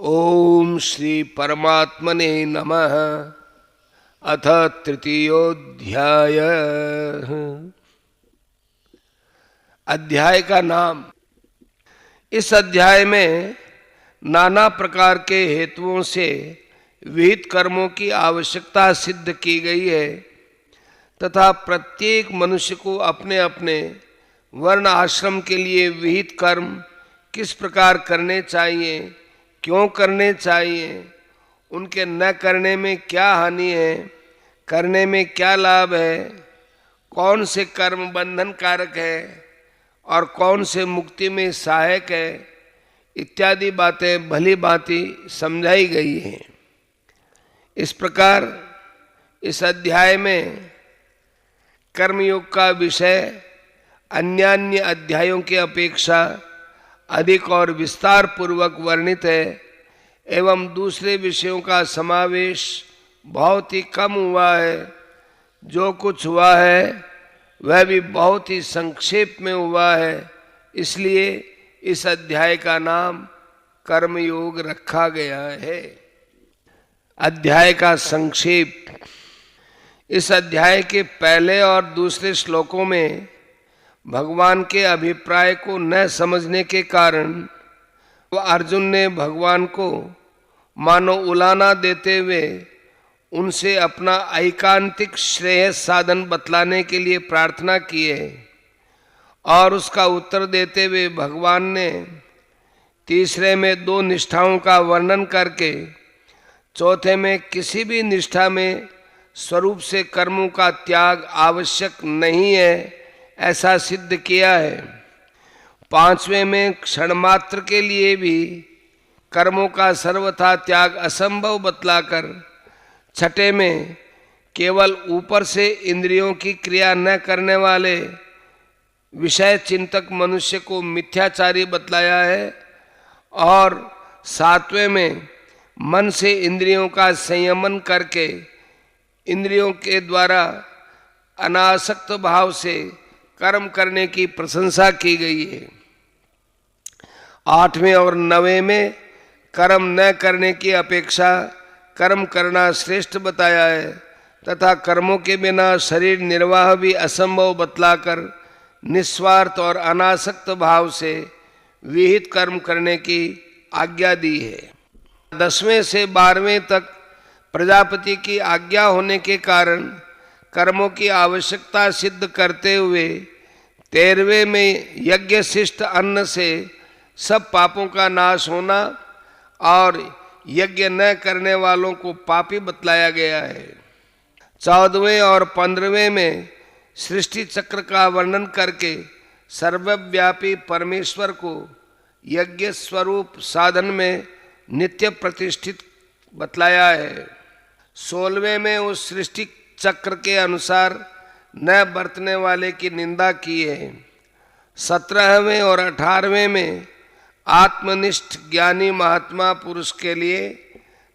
ओम श्री परमात्मने नमः। अथ तृतीयोध्याय। अध्याय का नाम। इस अध्याय में नाना प्रकार के हेतुओं से विहित कर्मों की आवश्यकता सिद्ध की गई है तथा प्रत्येक मनुष्य को अपने अपने वर्ण आश्रम के लिए विहित कर्म किस प्रकार करने चाहिए, क्यों करने चाहिए, उनके न करने में क्या हानि है, करने में क्या लाभ है, कौन से कर्म बंधन कारक है और कौन से मुक्ति में सहायक है, इत्यादि बातें भली भांति समझाई गई हैं। इस प्रकार इस अध्याय में कर्मयोग का विषय अन्यान्य अध्यायों की अपेक्षा अधिक और विस्तार पूर्वक वर्णित है एवं दूसरे विषयों का समावेश बहुत ही कम हुआ है। जो कुछ हुआ है वह भी बहुत ही संक्षेप में हुआ है, इसलिए इस अध्याय का नाम कर्मयोग रखा गया है। अध्याय का संक्षेप। इस अध्याय के पहले और दूसरे श्लोकों में भगवान के अभिप्राय को न समझने के कारण अर्जुन ने भगवान को मानो उलाना देते हुए उनसे अपना ऐकांतिक श्रेय साधन बतलाने के लिए प्रार्थना की है और उसका उत्तर देते हुए भगवान ने तीसरे में 2 निष्ठाओं का वर्णन करके चौथे में किसी भी निष्ठा में स्वरूप से कर्मों का त्याग आवश्यक नहीं है ऐसा सिद्ध किया है। 5वें में क्षण मात्र के लिए भी कर्मों का सर्वथा त्याग असंभव बतलाकर 6ठे में केवल ऊपर से इंद्रियों की क्रिया न करने वाले विषय चिंतक मनुष्य को मिथ्याचारी बतलाया है और 7वें में मन से इंद्रियों का संयमन करके इंद्रियों के द्वारा अनासक्त भाव से कर्म करने की प्रशंसा की गई है। 8वें और 9वें में कर्म न करने की अपेक्षा कर्म करना श्रेष्ठ बताया है तथा कर्मों के बिना शरीर निर्वाह भी असंभव बतलाकर निस्वार्थ और अनासक्त भाव से विहित कर्म करने की आज्ञा दी है। 10वें से 12वें तक प्रजापति की आज्ञा होने के कारण कर्मों की आवश्यकता सिद्ध करते हुए 13वें में यज्ञ शिष्ट अन्न से सब पापों का नाश होना और यज्ञ न करने वालों को पापी बतलाया गया है। 14वें और 15वें में सृष्टि चक्र का वर्णन करके सर्वव्यापी परमेश्वर को यज्ञ स्वरूप साधन में नित्य प्रतिष्ठित बतलाया है। 16वें में उस सृष्टि चक्र के अनुसार न बरतने वाले की निंदा की है। 17वें और 18वें में आत्मनिष्ठ ज्ञानी महात्मा पुरुष के लिए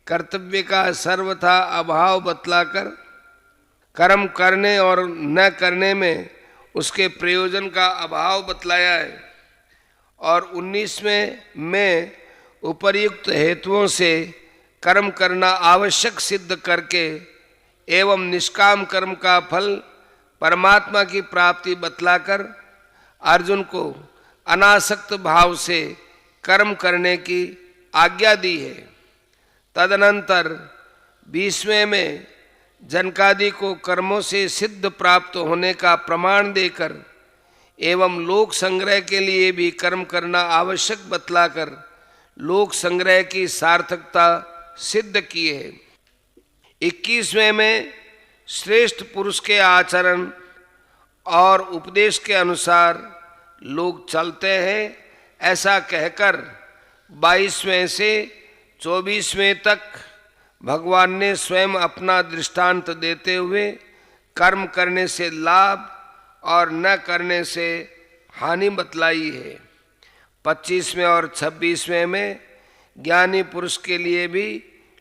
कर्तव्य का सर्वथा अभाव बतलाकर कर्म करने और न करने में उसके प्रयोजन का अभाव बतलाया है और 19वें में उपर्युक्त हेतुओं से कर्म करना आवश्यक सिद्ध करके एवं निष्काम कर्म का फल परमात्मा की प्राप्ति बतलाकर अर्जुन को अनासक्त भाव से कर्म करने की आज्ञा दी है। तदनंतर 20वें में जनकादि को कर्मों से सिद्ध प्राप्त होने का प्रमाण देकर एवं लोक संग्रह के लिए भी कर्म करना आवश्यक बतलाकर लोक संग्रह की सार्थकता सिद्ध की है। 21वें में श्रेष्ठ पुरुष के आचरण और उपदेश के अनुसार लोग चलते हैं ऐसा कहकर 22वें से 24वें तक भगवान ने स्वयं अपना दृष्टांत देते हुए कर्म करने से लाभ और न करने से हानि बतलाई है। 25वें और 26वें में ज्ञानी पुरुष के लिए भी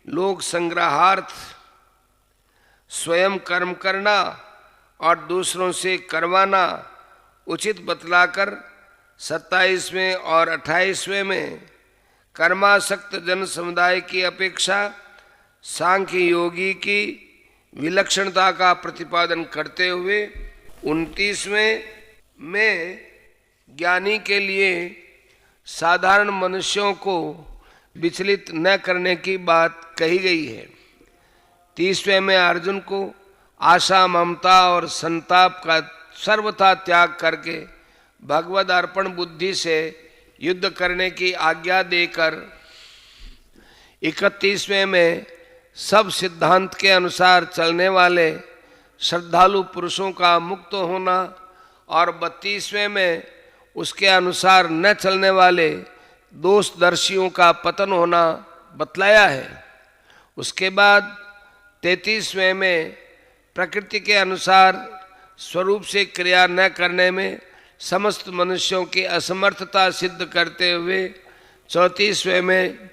लोक संग्रहार्थ स्वयं कर्म करना और दूसरों से करवाना उचित बतलाकर 27वें और 28वें में कर्मासक्त जन समुदाय की अपेक्षा सांख्य योगी की विलक्षणता का प्रतिपादन करते हुए 29वें में ज्ञानी के लिए साधारण मनुष्यों को विचलित न करने की बात कही गई है। 30वें में अर्जुन को आशा, ममता और संताप का सर्वथा त्याग करके भगवद अर्पण बुद्धि से युद्ध करने की आज्ञा देकर 31वें में सब सिद्धांत के अनुसार चलने वाले श्रद्धालु पुरुषों का मुक्त होना और 32वें में उसके अनुसार न चलने वाले दोषदर्शियों का पतन होना बतलाया है। उसके बाद 33वें में प्रकृति के अनुसार स्वरूप से क्रिया न करने में समस्त मनुष्यों की असमर्थता सिद्ध करते हुए 34वें में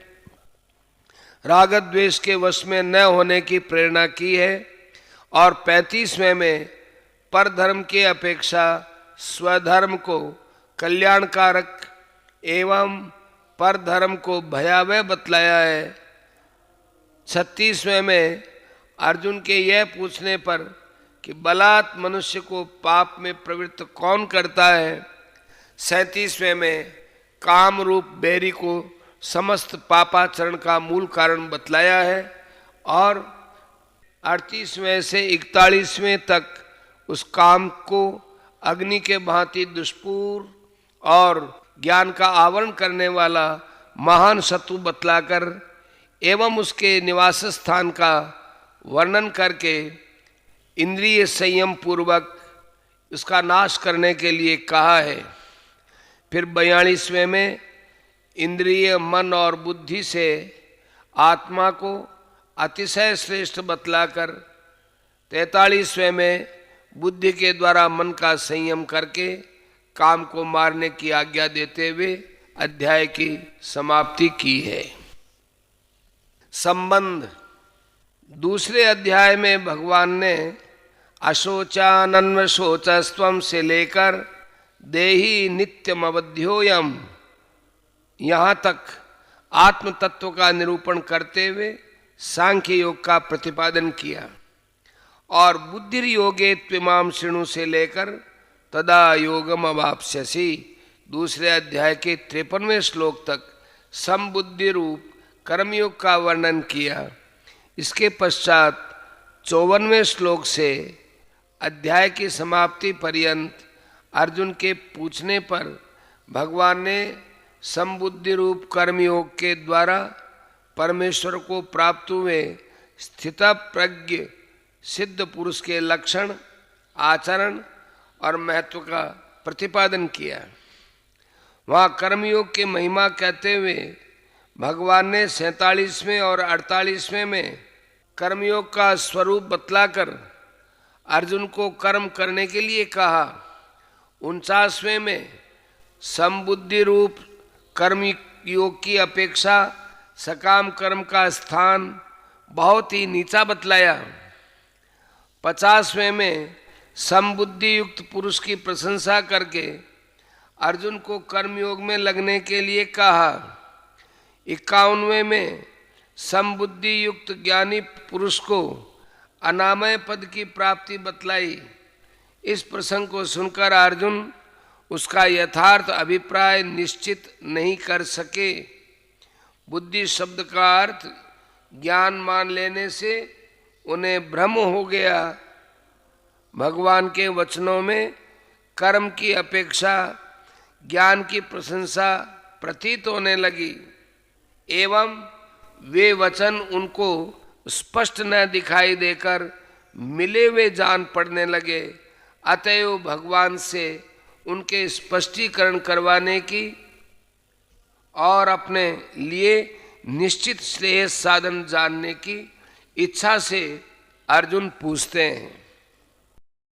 राग द्वेष के वश में न होने की प्रेरणा की है और 35वें में परधर्म की अपेक्षा स्वधर्म को कल्याणकारक एवं परधर्म को भयावह बतलाया है। 36वें में अर्जुन के यह पूछने पर कि बलात् मनुष्य को पाप में प्रवृत्त कौन करता है, 37वें में काम रूप बैरी को समस्त पापाचरण का मूल कारण बतलाया है और 38वें से 41वें तक उस काम को अग्नि के भांति दुष्पूर और ज्ञान का आवरण करने वाला महान शत्रु बतलाकर एवं उसके निवास स्थान का वर्णन करके इंद्रिय संयम पूर्वक उसका नाश करने के लिए कहा है। फिर 42वें में इंद्रिय, मन और बुद्धि से आत्मा को अतिशय श्रेष्ठ बतलाकर 43वें में बुद्धि के द्वारा मन का संयम करके काम को मारने की आज्ञा देते हुए अध्याय की समाप्ति की है। संबंध दूसरे अध्याय में भगवान ने अशोचानन्व शोचस्त्वम से लेकर देहि नित्यम अवध्योयम यहाँ तक आत्म तत्व का निरूपण करते हुए सांख्य योग का प्रतिपादन किया और बुद्धि योगे त्विमाम शृणु से लेकर तदा योगम अवाप्स्यसि दूसरे अध्याय के 53वें श्लोक तक समबुद्धि रूप कर्मयोग का वर्णन किया। इसके पश्चात 54वें श्लोक से अध्याय की समाप्ति पर्यंत अर्जुन के पूछने पर भगवान ने समबुद्धि रूप कर्मयोग के द्वारा परमेश्वर को प्राप्त हुए स्थित प्रज्ञ सिद्ध पुरुष के लक्षण, आचरण और महत्व का प्रतिपादन किया। वहाँ कर्मयोग की महिमा कहते हुए भगवान ने 47वें और 48वें में कर्मयोग का स्वरूप बतलाकर अर्जुन को कर्म करने के लिए कहा। 49वें में समबुद्धि रूप कर्म योग की अपेक्षा सकाम कर्म का स्थान बहुत ही नीचा बतलाया। 50वें में समबुद्धि युक्त पुरुष की प्रशंसा करके अर्जुन को कर्मयोग में लगने के लिए कहा। 51वें में समबुद्धि युक्त ज्ञानी पुरुष को अनामय पद की प्राप्ति बतलाई। इस प्रसंग को सुनकर अर्जुन उसका यथार्थ अभिप्राय निश्चित नहीं कर सके। बुद्धि शब्द का अर्थ ज्ञान मान लेने से उन्हें भ्रम हो गया। भगवान के वचनों में कर्म की अपेक्षा ज्ञान की प्रशंसा प्रतीत होने लगी एवं वे वचन उनको स्पष्ट न दिखाई देकर मिले हुए जान पड़ने लगे। अतएव भगवान से उनके स्पष्टीकरण करवाने की और अपने लिए निश्चित श्रेय साधन जानने की इच्छा से अर्जुन पूछते हैं।